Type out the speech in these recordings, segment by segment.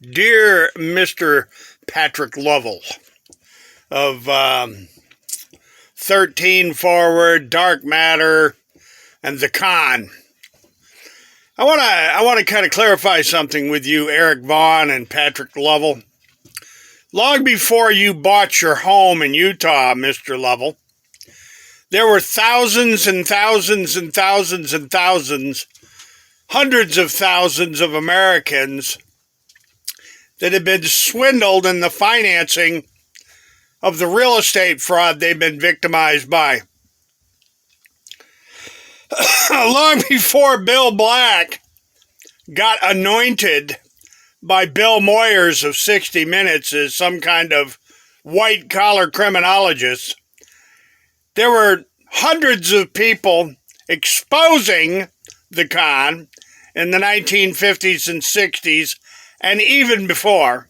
Dear Mr. Patrick Lovell of 13 Forward, Dark Matter, and The Con, I want to kind of clarify something with you, Eric Vaughn and Patrick Lovell. Long before you bought your home in Utah, Mr. Lovell, there were thousands and thousands and thousands and thousands, hundreds of thousands of Americans that had been swindled in the financing of the real estate fraud they've been victimized by. Long before Bill Black got anointed by Bill Moyers of 60 Minutes as some kind of white-collar criminologist, there were hundreds of people exposing the con in the 1950s and 60s and even before.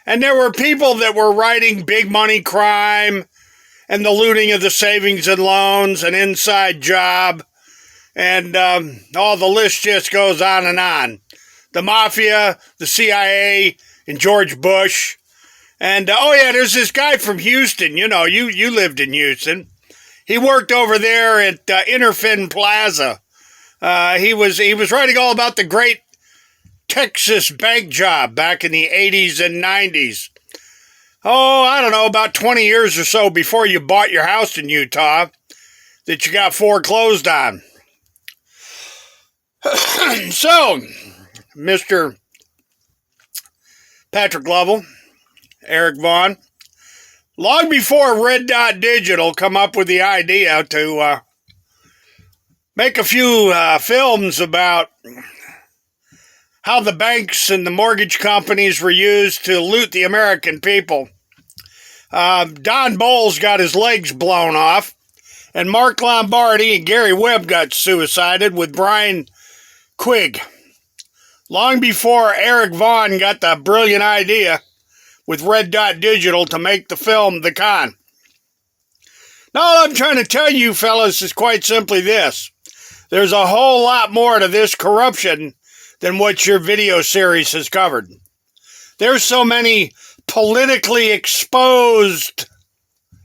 And there were people that were writing big money crime and the looting of the savings and loans, an inside job, and all the list just goes on and on. The mafia, the CIA, and George Bush. And, there's this guy from Houston. You know, you lived in Houston. He worked over there at Interfin Plaza. He was writing all about the great Texas bank job back in the 80s and 90s. Oh, I don't know, about 20 years or so before you bought your house in Utah that you got foreclosed on. So, Mr. Patrick Lovell, Eric Vaughn, long before Red Dot Digital come up with the idea to make a few films about how the banks and the mortgage companies were used to loot the American people, Don Bowles got his legs blown off, and Mark Lombardi and Gary Webb got suicided with Brian Quigg. Long before Eric Vaughn got the brilliant idea with Red Dot Digital to make the film The Con. Now, all I'm trying to tell you fellas is quite simply this. There's a whole lot more to this corruption than what your video series has covered. There's so many politically exposed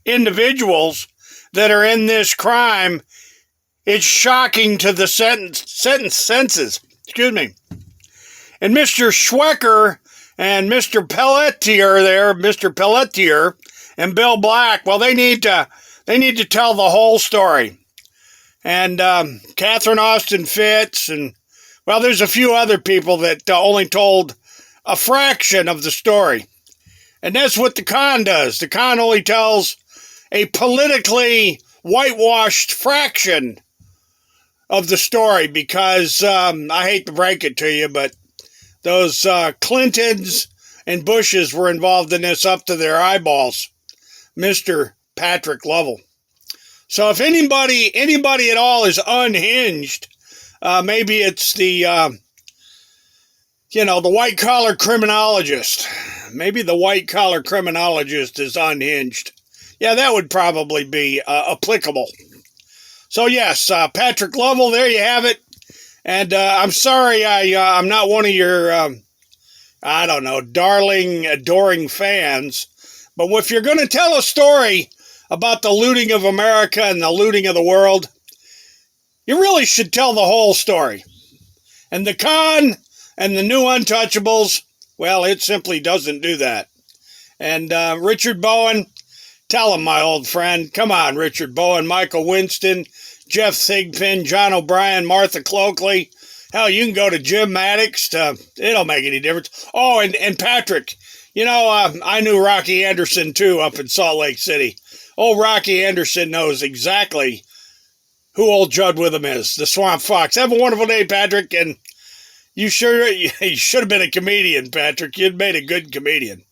individuals that are in this crime, it's shocking to the senses. Excuse me. And Mr. Schwecker and Mr. Pelletier and Bill Black, well, they need to tell the whole story. And Catherine Austin Fitts, and well, there's a few other people that only told a fraction of the story. And that's what The Con does. The Con only tells a politically whitewashed fraction of the story because, I hate to break it to you, but those Clintons and Bushes were involved in this up to their eyeballs, Mr. Patrick Lovell. So if anybody at all is unhinged, maybe it's the white-collar criminologist. Maybe the white-collar criminologist is unhinged. Yeah, that would probably be applicable. So yes, Patrick Lovell, there you have it. And I'm sorry I'm not one of your, darling, adoring fans. But if you're going to tell a story about the looting of America and the looting of the world, you really should tell the whole story. And The Con and the New Untouchables, well, it simply doesn't do that. And Richard Bowen, tell him, my old friend. Come on, Richard Bowen, Michael Winston, Jeff Thigpen, John O'Brien, Martha Cloakley. Hell, you can go to Jim Maddox. It don't make any difference. Oh, and Patrick. I knew Rocky Anderson, too, up in Salt Lake City. Old Rocky Anderson knows exactly who old Judd Witham is, the Swamp Fox. Have a wonderful day, Patrick, and you should have been a comedian, Patrick. You'd made a good comedian.